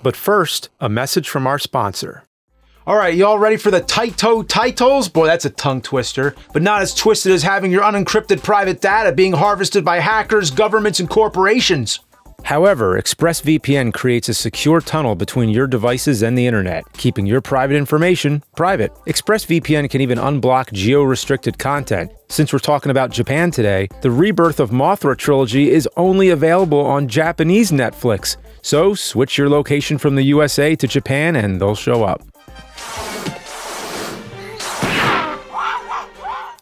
But first, a message from our sponsor. Alright, y'all ready for the Taito titles? Boy, that's a tongue twister. But not as twisted as having your unencrypted private data being harvested by hackers, governments, and corporations. However, ExpressVPN creates a secure tunnel between your devices and the internet, keeping your private information private. ExpressVPN can even unblock geo-restricted content. Since we're talking about Japan today, the Rebirth of Mothra trilogy is only available on Japanese Netflix. So switch your location from the USA to Japan and they'll show up.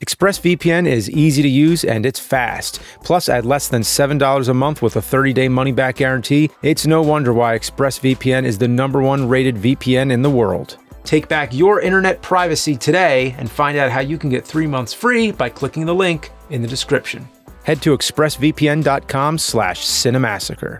ExpressVPN is easy to use and it's fast. Plus, at less than $7 a month with a 30-day money-back guarantee, it's no wonder why ExpressVPN is the #1 rated VPN in the world. Take back your internet privacy today and find out how you can get 3 months free by clicking the link in the description. Head to expressvpn.com/Cinemassacre.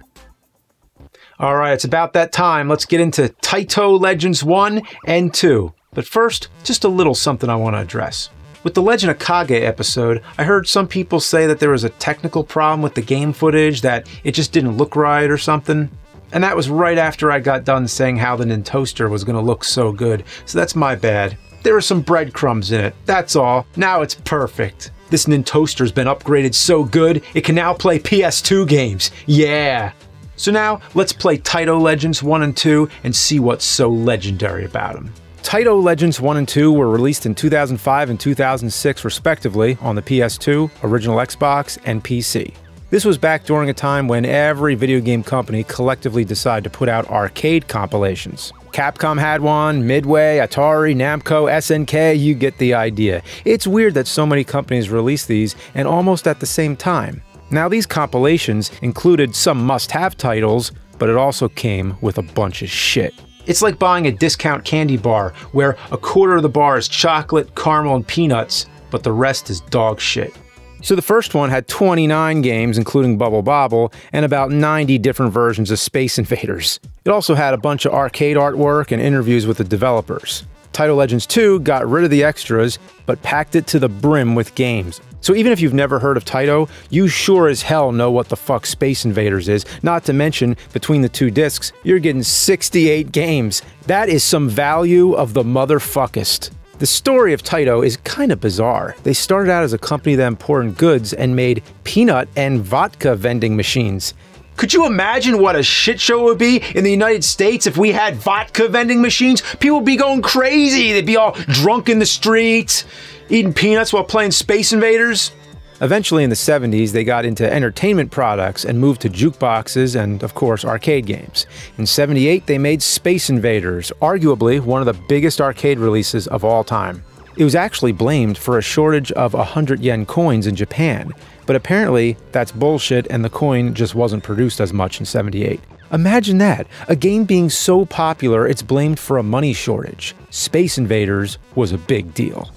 Alright, it's about that time. Let's get into Taito Legends 1 and 2. But first, just a little something I want to address. With the Legend of Kage episode, I heard some people say that there was a technical problem with the game footage, that it just didn't look right or something. And that was right after I got done saying how the Nintoaster was going to look so good, so that's my bad. There were some breadcrumbs in it, that's all. Now it's perfect. This Nintoaster's been upgraded so good, it can now play PS2 games. Yeah! So now, let's play Taito Legends 1 and 2 and see what's so legendary about them. Taito Legends 1 and 2 were released in 2005 and 2006 respectively on the PS2, original Xbox, and PC. This was back during a time when every video game company collectively decided to put out arcade compilations. Capcom had one, Midway, Atari, Namco, SNK, you get the idea. It's weird that so many companies released these and almost at the same time. Now these compilations included some must-have titles, but it also came with a bunch of shit. It's like buying a discount candy bar, where a quarter of the bar is chocolate, caramel, and peanuts, but the rest is dog shit. So the first one had 29 games, including Bobble, and about 90 different versions of Space Invaders. It also had a bunch of arcade artwork and interviews with the developers. Taito Legends 2 got rid of the extras, but packed it to the brim with games. So even if you've never heard of Taito, you sure as hell know what the fuck Space Invaders is. Not to mention, between the 2 discs, you're getting 68 games. That is some value of the motherfuckest. The story of Taito is kinda bizarre. They started out as a company that imported goods and made peanut and vodka vending machines. Could you imagine what a shit show it would be in the United States if we had vodka vending machines? People would be going crazy. They'd be all drunk in the streets, eating peanuts while playing Space Invaders. Eventually in the 70s, they got into entertainment products and moved to jukeboxes and, of course, arcade games. In '78, they made Space Invaders, arguably one of the biggest arcade releases of all time. It was actually blamed for a shortage of 100 yen coins in Japan, but apparently that's bullshit and the coin just wasn't produced as much in '78. Imagine that, a game being so popular it's blamed for a money shortage. Space Invaders was a big deal.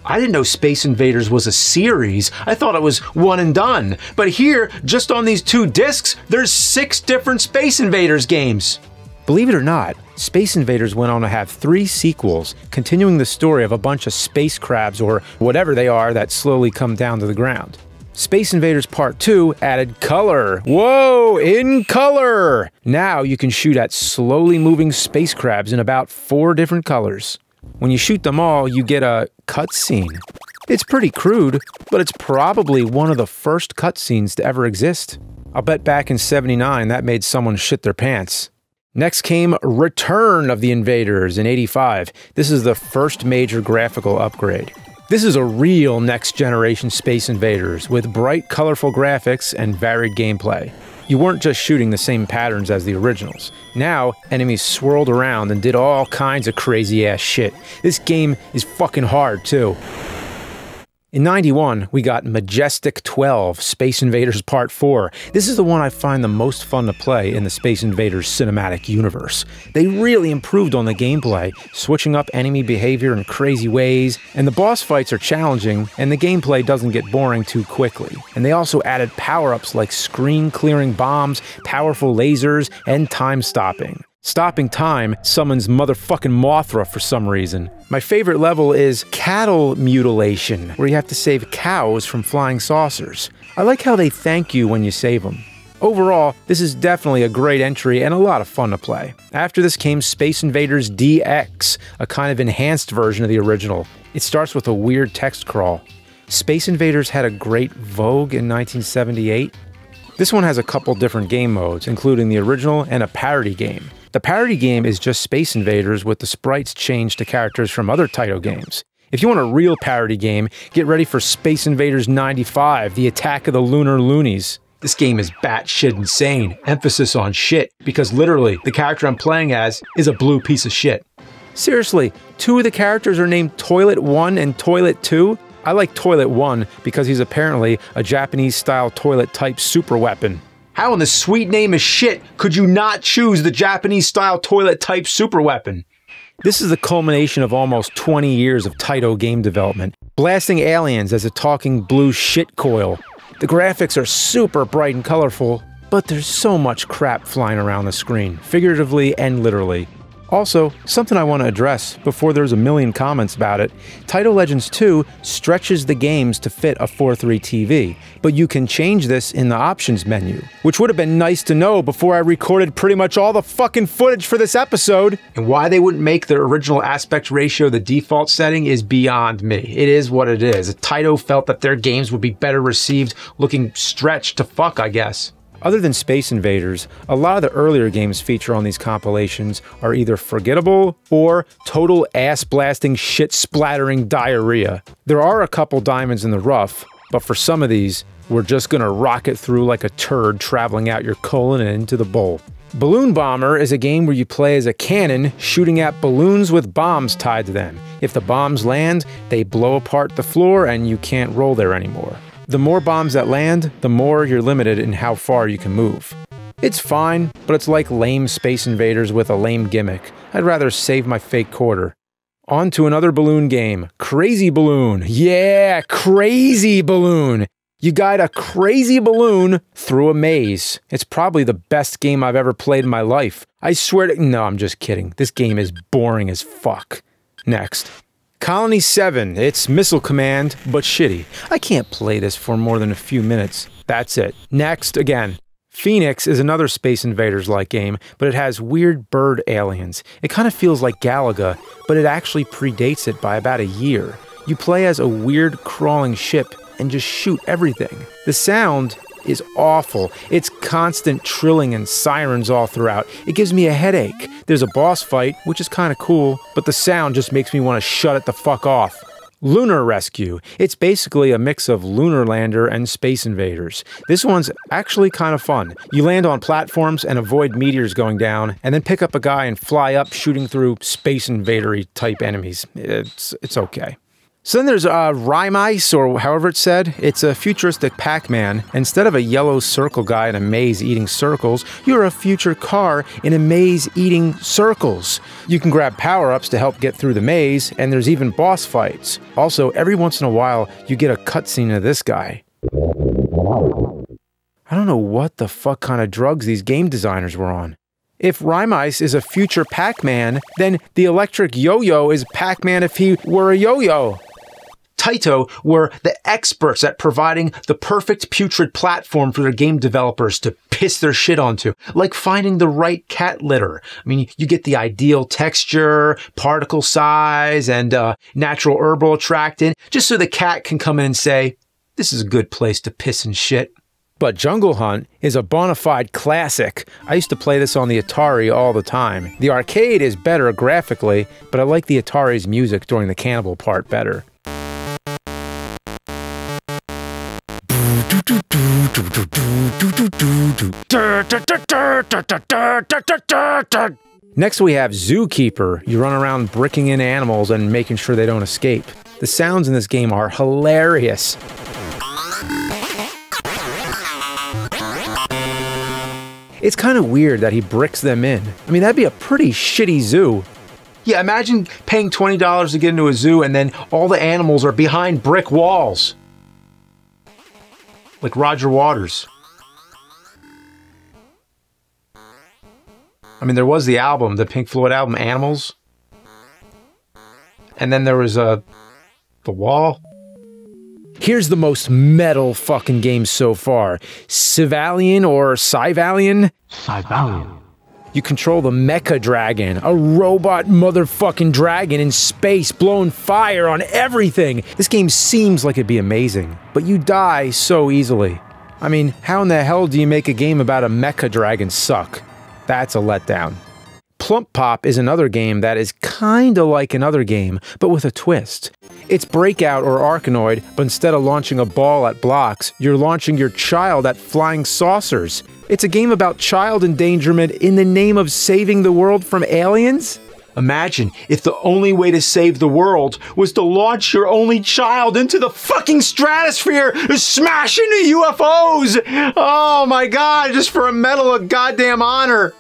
I didn't know Space Invaders was a series. I thought it was one and done. But here, just on these 2 discs, there's 6 different Space Invaders games. Believe it or not, Space Invaders went on to have 3 sequels, continuing the story of a bunch of space crabs or whatever they are that slowly come down to the ground. Space Invaders Part 2 added color. Whoa, in color! Now you can shoot at slowly moving space crabs in about 4 different colors. When you shoot them all, you get a cutscene. It's pretty crude, but it's probably one of the first cutscenes to ever exist. I'll bet back in '79 that made someone shit their pants. Next came Return of the Invaders in '85. This is the first major graphical upgrade. This is a real next-generation Space Invaders with bright, colorful graphics and varied gameplay. You weren't just shooting the same patterns as the originals. Now, enemies swirled around and did all kinds of crazy-ass shit. This game is fucking hard, too. In '91, we got Majestic 12, Space Invaders Part 4. This is the one I find the most fun to play in the Space Invaders cinematic universe. They really improved on the gameplay, switching up enemy behavior in crazy ways, and the boss fights are challenging, and the gameplay doesn't get boring too quickly. And they also added power-ups like screen-clearing bombs, powerful lasers, and time stopping. Stopping time summons motherfucking Mothra for some reason. My favorite level is Cattle Mutilation, where you have to save cows from flying saucers. I like how they thank you when you save them. Overall, this is definitely a great entry and a lot of fun to play. After this came Space Invaders DX, a kind of enhanced version of the original. It starts with a weird text crawl. Space Invaders had a great vogue in 1978. This one has a couple different game modes, including the original and a parody game. The parody game is just Space Invaders with the sprites changed to characters from other Taito games. If you want a real parody game, get ready for Space Invaders 95, the Attack of the Lunar Loonies. This game is batshit insane, emphasis on shit, because literally, the character I'm playing as is a blue piece of shit. Seriously, 2 of the characters are named Toilet 1 and Toilet 2? I like Toilet 1 because he's apparently a Japanese-style toilet-type super weapon. How in the sweet name of shit could you not choose the Japanese-style toilet-type super weapon? This is the culmination of almost 20 years of Taito game development, blasting aliens as a talking blue shit coil. The graphics are super bright and colorful, but there's so much crap flying around the screen, figuratively and literally. Also, something I want to address before there's a million comments about it, Taito Legends 2 stretches the games to fit a 4:3 TV, but you can change this in the options menu, which would have been nice to know before I recorded pretty much all the fucking footage for this episode. And why they wouldn't make the original aspect ratio the default setting is beyond me. It is what it is. Taito felt that their games would be better received looking stretched to fuck, I guess. Other than Space Invaders, a lot of the earlier games featured on these compilations are either forgettable or total ass-blasting, shit-splattering diarrhea. There are a couple diamonds in the rough, but for some of these, we're just gonna rocket through like a turd traveling out your colon and into the bowl. Balloon Bomber is a game where you play as a cannon shooting at balloons with bombs tied to them. If the bombs land, they blow apart the floor and you can't roll there anymore. The more bombs that land, the more you're limited in how far you can move. It's fine, but it's like lame Space Invaders with a lame gimmick. I'd rather save my fake quarter. On to another balloon game, Crazy Balloon. Yeah, Crazy Balloon! You guide a crazy balloon through a maze. It's probably the best game I've ever played in my life. I swear to— no, I'm just kidding. This game is boring as fuck. Next. Colony 7, it's Missile Command, but shitty. I can't play this for more than a few minutes. That's it. Next, again. Phoenix is another Space Invaders-like game, but it has weird bird aliens. It kind of feels like Galaga, but it actually predates it by about a year. You play as a weird crawling ship and just shoot everything. The sound is awful. It's constant trilling and sirens all throughout. It gives me a headache. There's a boss fight, which is kind of cool, but the sound just makes me want to shut it the fuck off. Lunar Rescue. It's basically a mix of Lunar Lander and Space Invaders. This one's actually kind of fun. You land on platforms and avoid meteors going down, and then pick up a guy and fly up shooting through Space Invader-y type enemies. It's okay. So then there's Rime Ice, or however it's said. It's a futuristic Pac-Man. Instead of a yellow circle guy in a maze eating circles, you're a future car in a maze eating circles. You can grab power-ups to help get through the maze, and there's even boss fights. Also, every once in a while, you get a cutscene of this guy. I don't know what the fuck kind of drugs these game designers were on. If Rime Ice is a future Pac-Man, then the electric yo-yo is Pac-Man if he were a yo-yo. Taito were the experts at providing the perfect putrid platform for their game developers to piss their shit onto, like finding the right cat litter. I mean, you get the ideal texture, particle size, and natural herbal attractant, just so the cat can come in and say, this is a good place to piss and shit. But Jungle Hunt is a bona fide classic. I used to play this on the Atari all the time. The arcade is better graphically, but I like the Atari's music during the cannibal part better. Next we have Zookeeper. You run around bricking in animals and making sure they don't escape. The sounds in this game are hilarious. It's kind of weird that he bricks them in. I mean, that'd be a pretty shitty zoo. Yeah, imagine paying $20 to get into a zoo and then all the animals are behind brick walls. Like Roger Waters. I mean, there was the album, the Pink Floyd album, Animals. And then there was the wall. Here's the most metal fucking game so far. Civalian or Civalian? Civalian. You control the Mecha Dragon, a robot motherfucking dragon in space blowing fire on everything. This game seems like it'd be amazing, but you die so easily. I mean, how in the hell do you make a game about a Mecha Dragon suck? That's a letdown. Plump Pop is another game that is kinda like another game, but with a twist. It's Breakout or Arkanoid, but instead of launching a ball at blocks, you're launching your child at flying saucers. It's a game about child endangerment in the name of saving the world from aliens? Imagine if the only way to save the world was to launch your only child into the fucking stratosphere, smash into UFOs! Oh my god, just for a Medal of Goddamn Honor!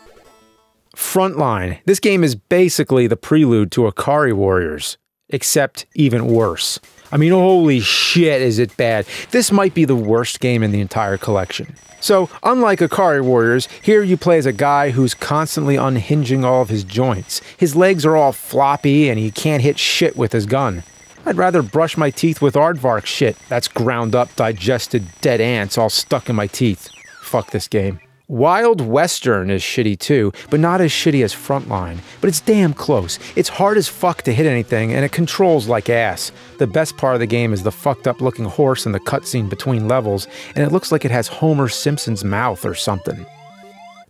Frontline. This game is basically the prelude to Akari Warriors, except even worse. I mean, holy shit is it bad. This might be the worst game in the entire collection. So, unlike Akari Warriors, here you play as a guy who's constantly unhinging all of his joints. His legs are all floppy and he can't hit shit with his gun. I'd rather brush my teeth with aardvark shit that's ground up, digested dead ants all stuck in my teeth. Fuck this game. Wild Western is shitty too, but not as shitty as Frontline. But it's damn close. It's hard as fuck to hit anything, and it controls like ass. The best part of the game is the fucked up looking horse in the cutscene between levels, and it looks like it has Homer Simpson's mouth or something.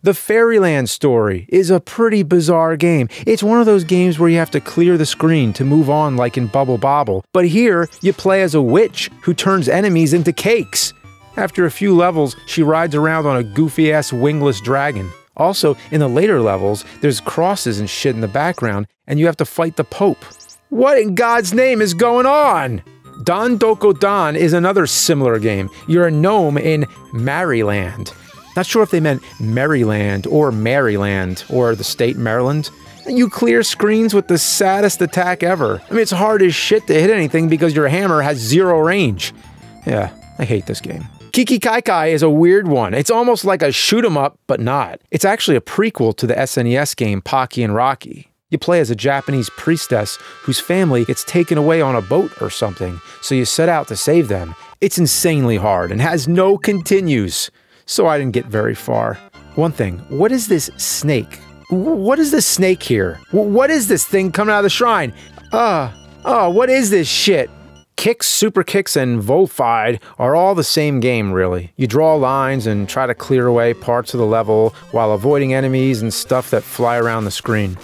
The Fairyland Story is a pretty bizarre game. It's one of those games where you have to clear the screen to move on like in Bobble, but here you play as a witch who turns enemies into cakes. After a few levels, she rides around on a goofy-ass wingless dragon. Also, in the later levels, there's crosses and shit in the background, and you have to fight the Pope. What in God's name is going on? Don Doko Don is another similar game. You're a gnome in Maryland. Not sure if they meant Maryland or Maryland or the state Maryland. And you clear screens with the saddest attack ever. I mean, it's hard as shit to hit anything because your hammer has 0 range. Yeah, I hate this game. Kiki Kai Kai is a weird one. It's almost like a shoot 'em up, but not. It's actually a prequel to the SNES game Pocky and Rocky. You play as a Japanese priestess whose family gets taken away on a boat or something, so you set out to save them. It's insanely hard and has no continues, so I didn't get very far. One thing, what is this snake? What is this snake here? What is this thing coming out of the shrine? What is this shit? Kicks, Super Kicks, and Volfied are all the same game, really. You draw lines and try to clear away parts of the level while avoiding enemies and stuff that fly around the screen.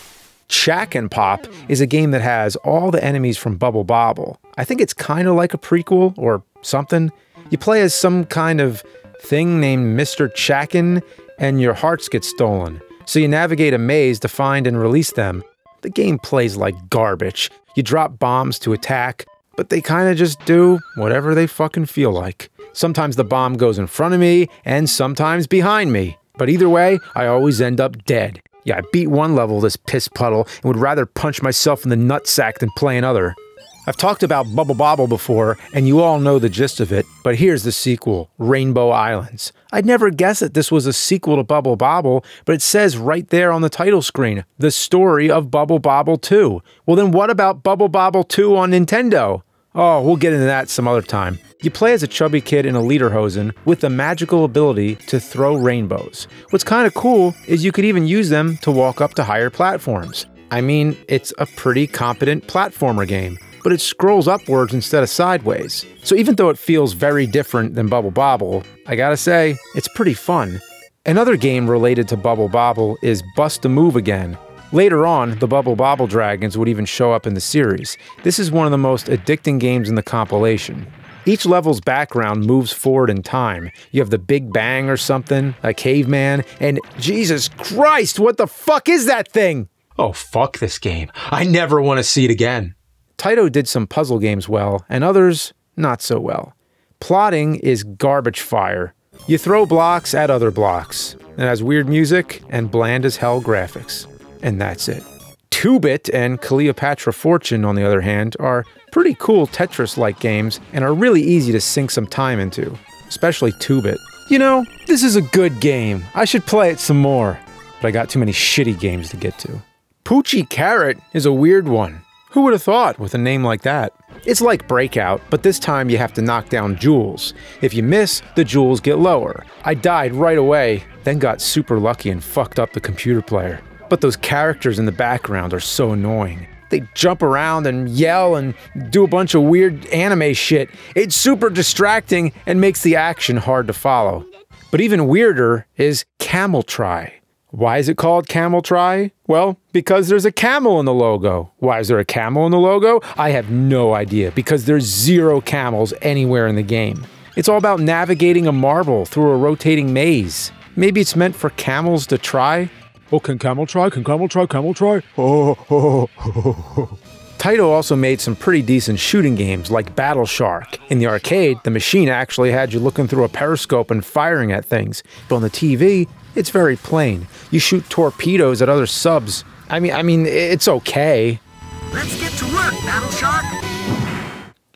Shack and Pop is a game that has all the enemies from Bobble. I think it's kind of like a prequel or something. You play as some kind of thing named Mr. Chakin, and your hearts get stolen. So you navigate a maze to find and release them. The game plays like garbage. You drop bombs to attack, but they kind of just do whatever they fucking feel like. Sometimes the bomb goes in front of me, and sometimes behind me. But either way, I always end up dead. Yeah, I beat one level this piss puddle, and would rather punch myself in the nutsack than play another. I've talked about Bobble before, and you all know the gist of it, but here's the sequel, Rainbow Islands. I'd never guessed that this was a sequel to Bobble, but it says right there on the title screen, the story of Bobble 2. Well then what about Bobble 2 on Nintendo? Oh, we'll get into that some other time. You play as a chubby kid in a lederhosen with the magical ability to throw rainbows. What's kind of cool is you could even use them to walk up to higher platforms. I mean, it's a pretty competent platformer game, but it scrolls upwards instead of sideways. So even though it feels very different than Bobble, I gotta say, it's pretty fun. Another game related to Bobble is Bust a Move Again. Later on, the Bobble dragons would even show up in the series. This is one of the most addicting games in the compilation. Each level's background moves forward in time. You have the Big Bang or something, a caveman, and Jesus Christ, what the fuck is that thing? Oh, fuck this game. I never want to see it again. Taito did some puzzle games well, and others not so well. Plotting is garbage fire. You throw blocks at other blocks. It has weird music and bland as hell graphics. And that's it. 2-Bit and Cleopatra Fortune, on the other hand, are pretty cool Tetris-like games and are really easy to sink some time into, especially 2-Bit. You know, this is a good game. I should play it some more, but I got too many shitty games to get to. Poochie Carrot is a weird one. Who would have thought with a name like that? It's like Breakout, but this time you have to knock down jewels. If you miss, the jewels get lower. I died right away, then got super lucky and fucked up the computer player. But those characters in the background are so annoying. They jump around and yell and do a bunch of weird anime shit. It's super distracting and makes the action hard to follow. But even weirder is Camel Try. Why is it called Camel Try? Well, because there's a camel in the logo. Why is there a camel in the logo? I have no idea, because there's 0 camels anywhere in the game. It's all about navigating a marble through a rotating maze. Maybe it's meant for camels to try? Oh, can camel try? Can camel try? Camel try? Taito also made some pretty decent shooting games like Battle Shark. In the arcade, the machine actually had you looking through a periscope and firing at things. But on the TV, it's very plain. You shoot torpedoes at other subs. I mean, it's okay. Let's get to work, Battle Shark!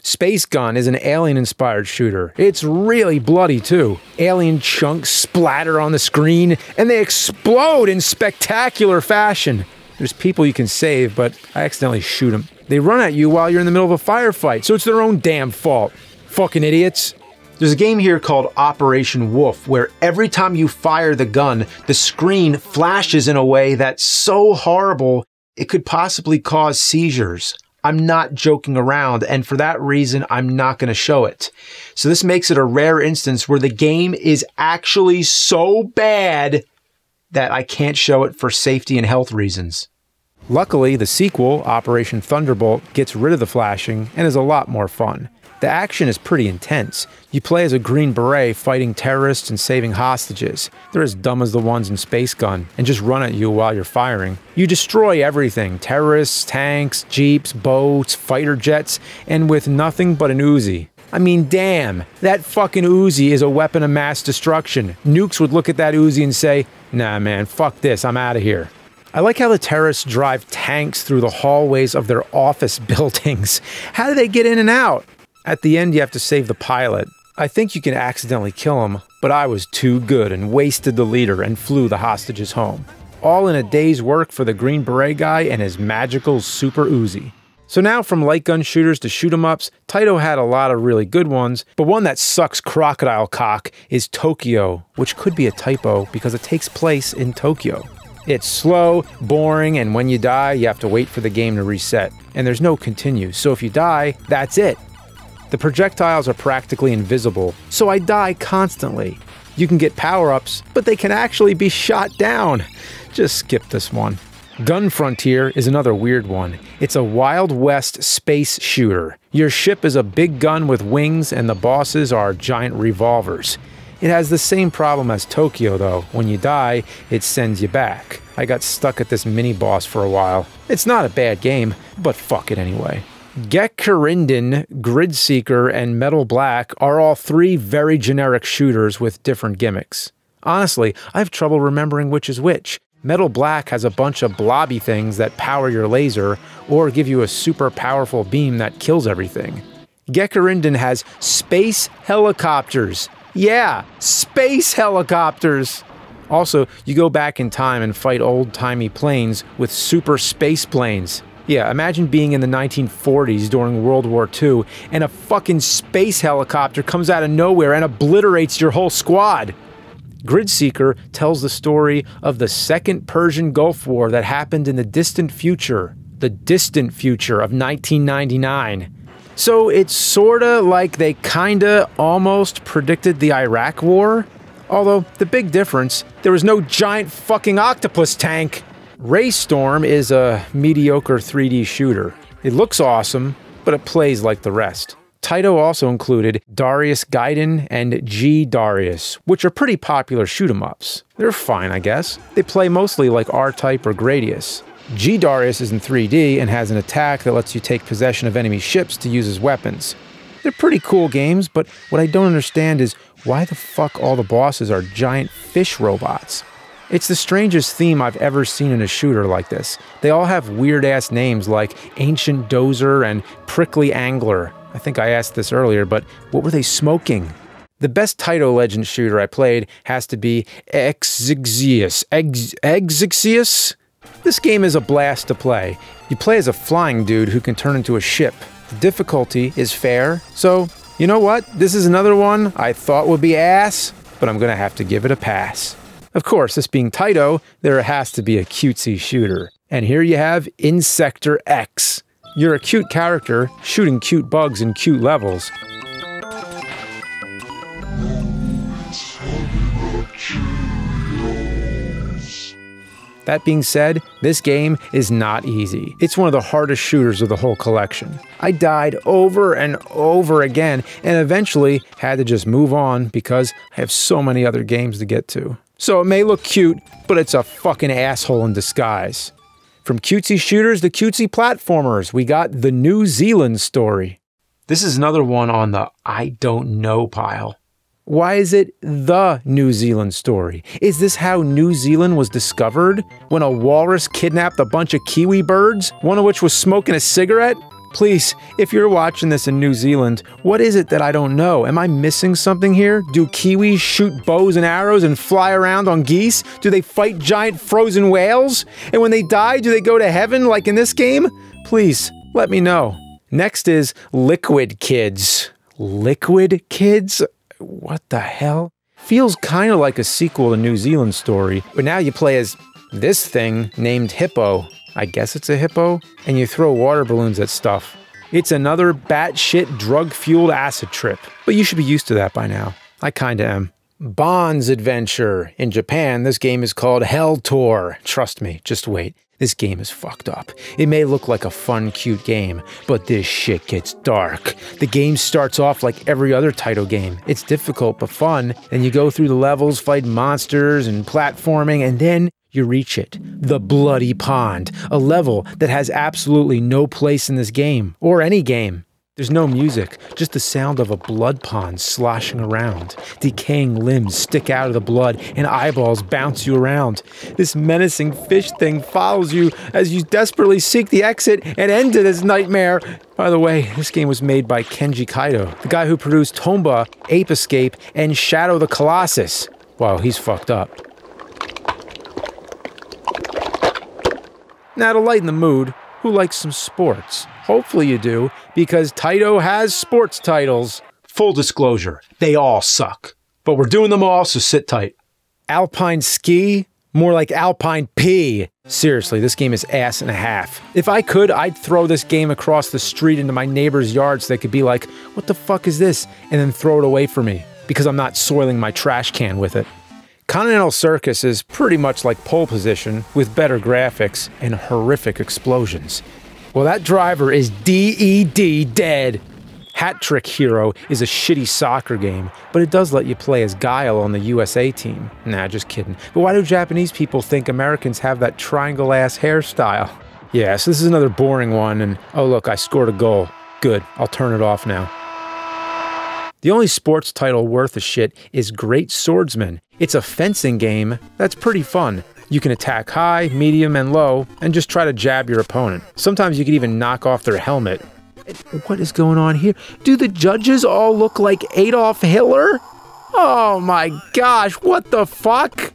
Space Gun is an alien-inspired shooter. It's really bloody, too. Alien chunks splatter on the screen, and they explode in spectacular fashion. There's people you can save, but I accidentally shoot them. They run at you while you're in the middle of a firefight, so it's their own damn fault. Fucking idiots. There's a game here called Operation Wolf, where every time you fire the gun, the screen flashes in a way that's so horrible, it could possibly cause seizures. I'm not joking around, and for that reason, I'm not going to show it. So this makes it a rare instance where the game is actually so bad that I can't show it for safety and health reasons. Luckily, the sequel, Operation Thunderbolt, gets rid of the flashing and is a lot more fun. The action is pretty intense. You play as a Green Beret fighting terrorists and saving hostages. They're as dumb as the ones in Space Gun and just run at you while you're firing. You destroy everything: terrorists, tanks, jeeps, boats, fighter jets, and with nothing but an Uzi. I mean, damn, that fucking Uzi is a weapon of mass destruction. Nukes would look at that Uzi and say, nah man, fuck this, I'm out of here. I like how the terrorists drive tanks through the hallways of their office buildings. How do they get in and out? At the end, you have to save the pilot. I think you can accidentally kill him, but I was too good and wasted the leader and flew the hostages home. All in a day's work for the Green Beret guy and his magical Super Uzi. So now from light gun shooters to shoot 'em ups, Taito had a lot of really good ones, but one that sucks crocodile cock is Tokyo, which could be a typo because it takes place in Tokyo. It's slow, boring, and when you die, you have to wait for the game to reset. And there's no continue, so if you die, that's it. The projectiles are practically invisible, so I die constantly. You can get power-ups, but they can actually be shot down. Just skip this one. Gun Frontier is another weird one. It's a Wild West space shooter. Your ship is a big gun with wings, and the bosses are giant revolvers. It has the same problem as Tokyo, though. When you die, it sends you back. I got stuck at this mini-boss for a while. It's not a bad game, but fuck it anyway. Gekurinden, Grid Seeker, and Metal Black are all 3 very generic shooters with different gimmicks. Honestly, I have trouble remembering which is which. Metal Black has a bunch of blobby things that power your laser, or give you a super powerful beam that kills everything. Gekurinden has space helicopters. Yeah, space helicopters! Also, you go back in time and fight old-timey planes with super space planes. Yeah, imagine being in the 1940s during World War II and a fucking space helicopter comes out of nowhere and obliterates your whole squad. Grid Seeker tells the story of the Second Persian Gulf War that happened in the distant future of 1999. So it's sorta like they kinda almost predicted the Iraq War. Although, the big difference, there was no giant fucking octopus tank. Raystorm is a mediocre 3D shooter. It looks awesome, but it plays like the rest. Taito also included Darius Gaiden and G Darius, which are pretty popular shoot-em-ups. They're fine, I guess. They play mostly like R-Type or Gradius. G Darius is in 3D and has an attack that lets you take possession of enemy ships to use as weapons. They're pretty cool games, but what I don't understand is why the fuck all the bosses are giant fish robots. It's the strangest theme I've ever seen in a shooter like this. They all have weird-ass names like Ancient Dozer and Prickly Angler. I think I asked this earlier, but what were they smoking? The best Taito Legends shooter I played has to be Exixius. Exixius? This game is a blast to play. You play as a flying dude who can turn into a ship. The difficulty is fair, so you know what? This is another one I thought would be ass, but I'm gonna have to give it a pass. Of course, this being Taito, there has to be a cutesy shooter. And here you have Insector X. You're a cute character shooting cute bugs in cute levels. That being said, this game is not easy. It's one of the hardest shooters of the whole collection. I died over and over again and eventually had to just move on because I have so many other games to get to. So it may look cute, but it's a fucking asshole in disguise. From cutesy shooters to cutesy platformers, we got the Newzealand Story. This is another one on the I don't know pile. Why is it the Newzealand Story? Is this how New Zealand was discovered? When a walrus kidnapped a bunch of kiwi birds, one of which was smoking a cigarette? Please, if you're watching this in New Zealand, what is it that I don't know? Am I missing something here? Do kiwis shoot bows and arrows and fly around on geese? Do they fight giant frozen whales? And when they die, do they go to heaven like in this game? Please, let me know. Next is Liquid Kids. Liquid Kids? What the hell? Feels kind of like a sequel to Newzealand Story, but now you play as this thing named Hippo. I guess it's a hippo, and you throw water balloons at stuff. It's another batshit drug-fueled acid trip, but you should be used to that by now. I kinda am. Bond's Adventure. In Japan, this game is called Hell Tour. Trust me, just wait. This game is fucked up. It may look like a fun, cute game, but this shit gets dark. The game starts off like every other Taito game. It's difficult but fun, and you go through the levels, fighting monsters and platforming, and then you reach it. The Bloody Pond, a level that has absolutely no place in this game, or any game. There's no music, just the sound of a blood pond sloshing around. Decaying limbs stick out of the blood and eyeballs bounce you around. This menacing fish thing follows you as you desperately seek the exit and end this nightmare. By the way, this game was made by Kenji Kaito, the guy who produced Tomba, Ape Escape, and Shadow the Colossus. Wow, he's fucked up. Now to lighten the mood, who likes some sports? Hopefully you do, because Taito has sports titles. Full disclosure, they all suck. But we're doing them all, so sit tight. Alpine ski? More like alpine pee. Seriously, this game is ass and a half. If I could, I'd throw this game across the street into my neighbor's yard so they could be like, what the fuck is this? And then throw it away from me, because I'm not soiling my trash can with it. Continental Circus is pretty much like Pole Position, with better graphics and horrific explosions. Well, that driver is DED dead. Hat Trick Hero is a shitty soccer game, but it does let you play as Guile on the USA team. Nah, just kidding. But why do Japanese people think Americans have that triangle-ass hairstyle? Yeah, so this is another boring one, and oh look, I scored a goal. Good, I'll turn it off now. The only sports title worth a shit is Great Swordsman. It's a fencing game that's pretty fun. You can attack high, medium, and low, and just try to jab your opponent. Sometimes you can even knock off their helmet. What is going on here? Do the judges all look like Adolf Hitler? Oh my gosh, what the fuck?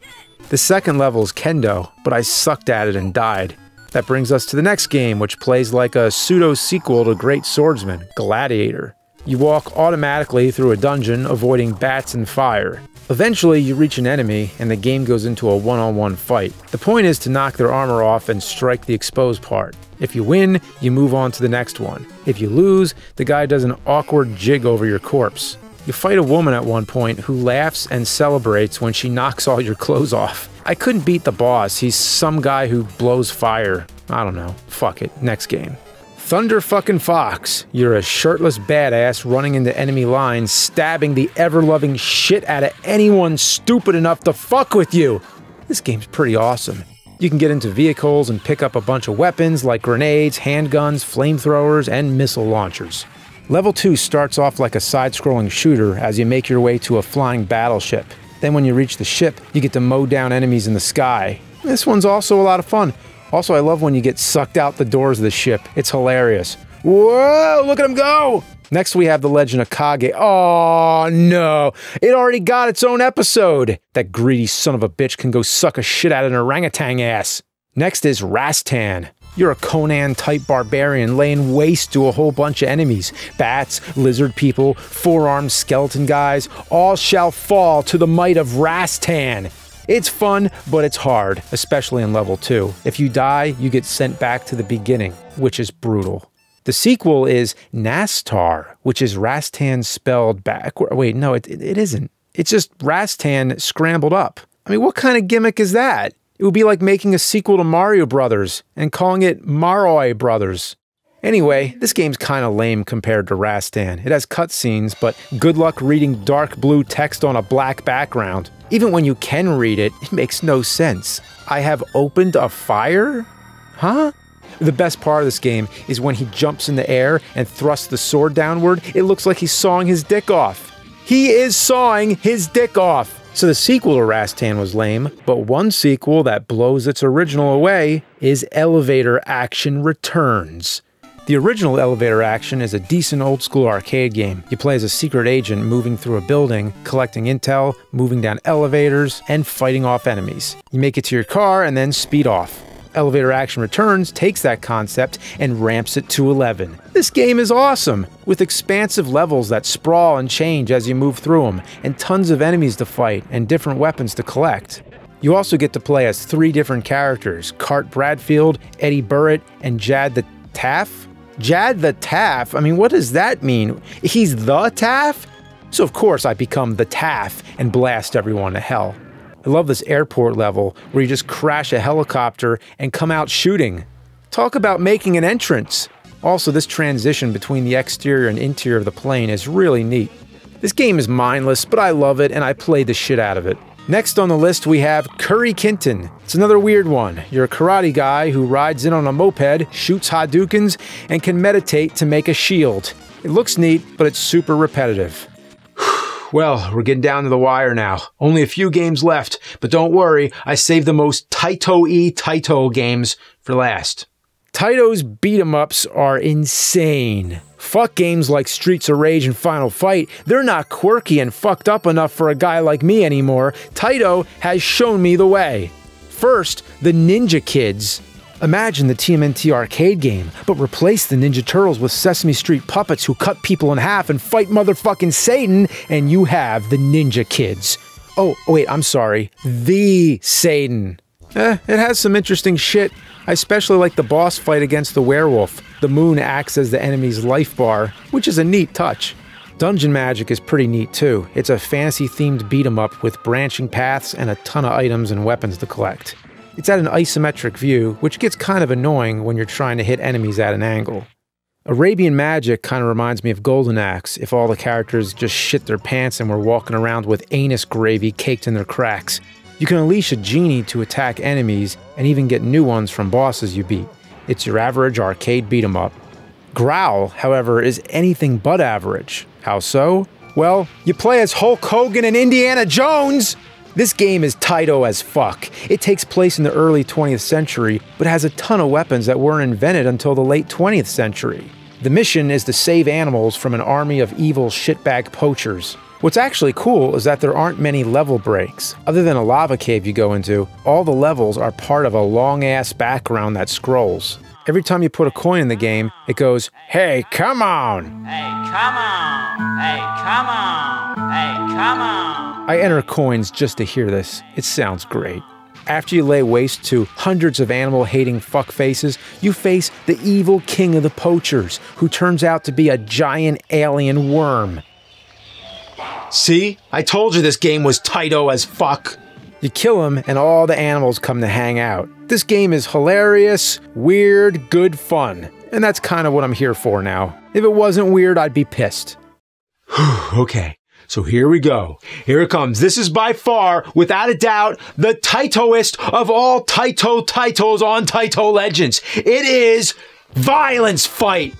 The second level is Kendo, but I sucked at it and died. That brings us to the next game, which plays like a pseudo-sequel to Great Swordsman, Gladiator. You walk automatically through a dungeon, avoiding bats and fire. Eventually, you reach an enemy, and the game goes into a one-on-one fight. The point is to knock their armor off and strike the exposed part. If you win, you move on to the next one. If you lose, the guy does an awkward jig over your corpse. You fight a woman at one point who laughs and celebrates when she knocks all your clothes off. I couldn't beat the boss. He's some guy who blows fire. I don't know. Fuck it. Next game. Thunder fucking Fox. You're a shirtless badass running into enemy lines, stabbing the ever-loving shit out of anyone stupid enough to fuck with you. This game's pretty awesome. You can get into vehicles and pick up a bunch of weapons like grenades, handguns, flamethrowers, and missile launchers. Level 2 starts off like a side-scrolling shooter as you make your way to a flying battleship. Then when you reach the ship, you get to mow down enemies in the sky. This one's also a lot of fun. Also, I love when you get sucked out the doors of the ship. It's hilarious. Whoa, look at him go! Next, we have The Legend of Kage. Oh, no. It already got its own episode. That greedy son of a bitch can go suck a shit out of an orangutan ass. Next is Rastan. You're a Conan-type barbarian laying waste to a whole bunch of enemies. Bats, lizard people, four-armed skeleton guys, all shall fall to the might of Rastan. It's fun, but it's hard, especially in level 2. If you die, you get sent back to the beginning, which is brutal. The sequel is Nastar, which is Rastan spelled backward. Wait, no, it isn't. It's just Rastan scrambled up. I mean, what kind of gimmick is that? It would be like making a sequel to Mario Brothers and calling it Maroi Brothers. Anyway, this game's kind of lame compared to Rastan. It has cutscenes, but good luck reading dark blue text on a black background. Even when you can read it, it makes no sense. I have opened a fire? Huh? The best part of this game is when he jumps in the air and thrusts the sword downward, it looks like he's sawing his dick off. He is sawing his dick off! So the sequel to Rastan was lame, but one sequel that blows its original away is Elevator Action Returns. The original Elevator Action is a decent old-school arcade game. You play as a secret agent moving through a building, collecting intel, moving down elevators, and fighting off enemies. You make it to your car and then speed off. Elevator Action Returns takes that concept and ramps it to 11. This game is awesome, with expansive levels that sprawl and change as you move through them, and tons of enemies to fight and different weapons to collect. You also get to play as 3 different characters, Cart Bradfield, Eddie Burritt, and Jad the Taff? Jad the Taff? I mean, what does that mean? He's the Taff? So of course I become the Taff and blast everyone to hell. I love this airport level where you just crash a helicopter and come out shooting. Talk about making an entrance. Also, this transition between the exterior and interior of the plane is really neat. This game is mindless, but I love it and I play the shit out of it. Next on the list we have Curry Kinton. It's another weird one. You're a karate guy who rides in on a moped, shoots Hadoukens, and can meditate to make a shield. It looks neat, but it's super repetitive. Well, we're getting down to the wire now. Only a few games left, but don't worry, I saved the most Taito-y Taito games for last. Taito's beat-em-ups are insane. Fuck games like Streets of Rage and Final Fight. They're not quirky and fucked up enough for a guy like me anymore. Taito has shown me the way. First, the Ninja Kids. Imagine the TMNT arcade game, but replace the Ninja Turtles with Sesame Street puppets who cut people in half and fight motherfucking Satan, and you have the Ninja Kids. Oh, wait, I'm sorry. The Satan. It has some interesting shit. I especially like the boss fight against the werewolf. The moon acts as the enemy's life bar, which is a neat touch. Dungeon Magic is pretty neat too. It's a fantasy-themed beat-em-up with branching paths and a ton of items and weapons to collect. It's at an isometric view, which gets kind of annoying when you're trying to hit enemies at an angle. Arabian Magic kind of reminds me of Golden Axe, if all the characters just shit their pants and were walking around with anus gravy caked in their cracks. You can unleash a genie to attack enemies, and even get new ones from bosses you beat. It's your average arcade beat-em-up. Growl, however, is anything but average. How so? Well, you play as Hulk Hogan and Indiana Jones! This game is Taito as fuck. It takes place in the early 20th century, but has a ton of weapons that weren't invented until the late 20th century. The mission is to save animals from an army of evil shitbag poachers. What's actually cool is that there aren't many level breaks. Other than a lava cave you go into, all the levels are part of a long-ass background that scrolls. Every time you put a coin in the game, it goes, "Hey, come on! Hey, come on! Hey, come on! Hey, come on!" I enter coins just to hear this. It sounds great. After you lay waste to hundreds of animal-hating fuckfaces, you face the evil king of the poachers, who turns out to be a giant alien worm. See? I told you this game was Taito as fuck. You kill him, and all the animals come to hang out. This game is hilarious, weird, good fun. And that's kind of what I'm here for now. If it wasn't weird, I'd be pissed. Okay, so here we go. Here it comes. This is by far, without a doubt, the Taitoist of all Taitos on Taito Legends. It is Violence Fight.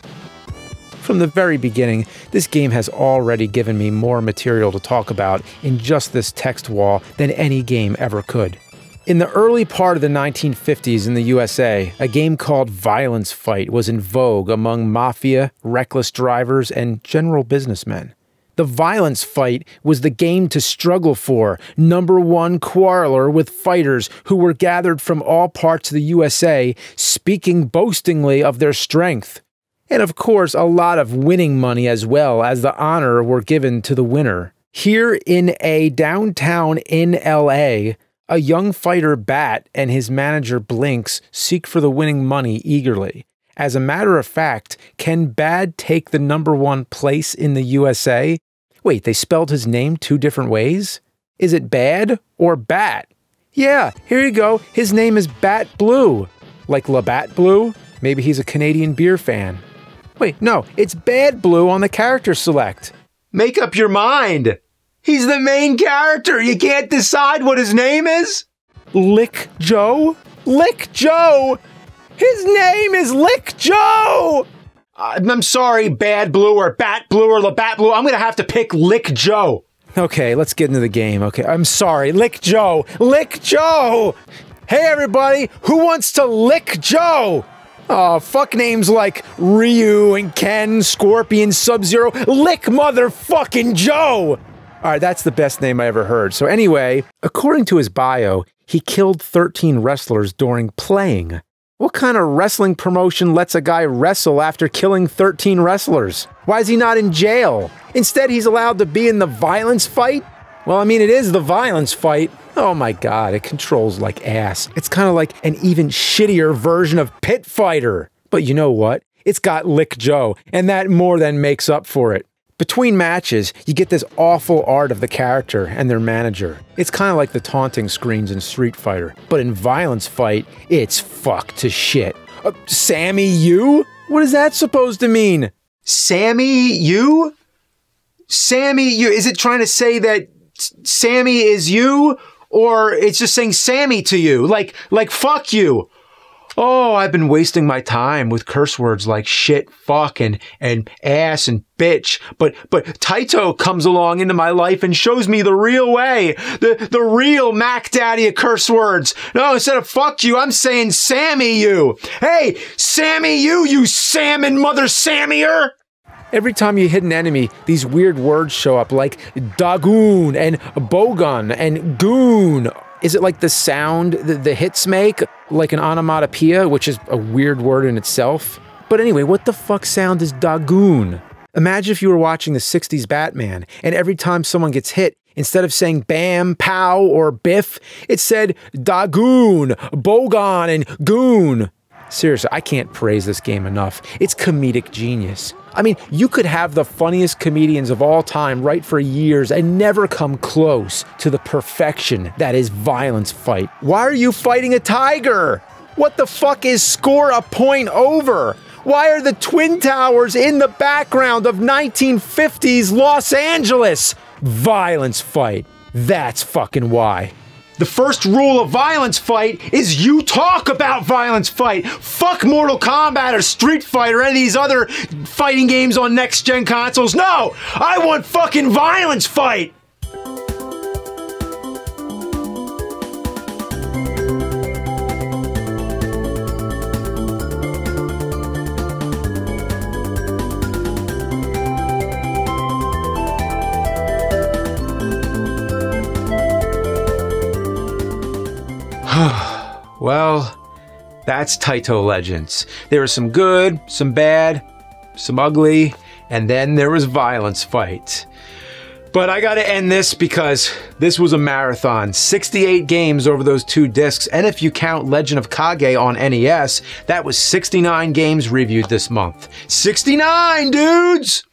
From the very beginning, this game has already given me more material to talk about in just this text wall than any game ever could. In the early part of the 1950s in the USA, a game called Violence Fight was in vogue among mafia, reckless drivers, and general businessmen. The violence fight was the game to struggle for, #1 quarreler with fighters who were gathered from all parts of the USA, speaking boastingly of their strength. And of course, a lot of winning money as well, as the honor were given to the winner. Here in a downtown in LA, a young fighter Bat and his manager Blinks seek for the winning money eagerly. As a matter of fact, can Bad take the #1 place in the USA? Wait, they spelled his name 2 different ways? Is it Bad or Bat? Yeah, here you go. His name is Bat Blue. Like Labatt Blue? Maybe he's a Canadian beer fan. Wait, no, it's Bad Blue on the character select. Make up your mind. He's the main character. You can't decide what his name is? Lick Joe? Lick Joe! His name is Lick Joe! I'm sorry, Bad Blue or Bat Blue or Labatt Blue. I'm gonna have to pick Lick Joe. Okay, let's get into the game. Okay, I'm sorry. Lick Joe! Lick Joe! Hey everybody, who wants to lick Joe? Oh, fuck names like Ryu and Ken, Scorpion, Sub-Zero. Lick motherfucking Joe! Alright, that's the best name I ever heard. So anyway, according to his bio, he killed 13 wrestlers during playing. What kind of wrestling promotion lets a guy wrestle after killing 13 wrestlers? Why is he not in jail? Instead, he's allowed to be in the violence fight? Well, I mean, it is the violence fight. Oh my god, it controls like ass. It's kind of like an even shittier version of Pit Fighter. But you know what? It's got Lick Joe, and that more than makes up for it. Between matches, you get this awful art of the character and their manager. It's kind of like the taunting screens in Street Fighter, but in Violence Fight, it's fucked to shit. Sammy you? What is that supposed to mean? Sammy you? Sammy you? Is it trying to say that Sammy is you? Or it's just saying Sammy to you? Like fuck you. Oh, I've been wasting my time with curse words like shit, fuck, and ass and bitch. But Taito comes along into my life and shows me the real way. The real Mac Daddy of curse words. No, instead of fuck you, I'm saying Sammy you. Hey, Sammy you salmon mother Sammier. Every time you hit an enemy, these weird words show up like Dagoon and Bogun and Goon. Is it like the sound the hits make? Like an onomatopoeia, which is a weird word in itself? But anyway, what the fuck sound is Dagoon? Imagine if you were watching the 60s Batman, and every time someone gets hit, instead of saying bam, pow, or biff, it said Dagoon, Bogon, and Goon. Seriously, I can't praise this game enough. It's comedic genius. I mean, you could have the funniest comedians of all time write for years and never come close to the perfection that is Violence Fight. Why are you fighting a tiger? What the fuck is score a point over? Why are the Twin Towers in the background of 1950s Los Angeles? Violence Fight. That's fucking why. The first rule of Violence Fight is you talk about Violence Fight. Fuck Mortal Kombat or Street Fighter or any of these other fighting games on next-gen consoles. No! I want fucking Violence Fight! Well, that's Taito Legends. There was some good, some bad, some ugly, and then there was Violence Fight. But I gotta end this because this was a marathon. 68 games over those 2 discs, and if you count Legend of Kage on NES, that was 69 games reviewed this month. 69, dudes!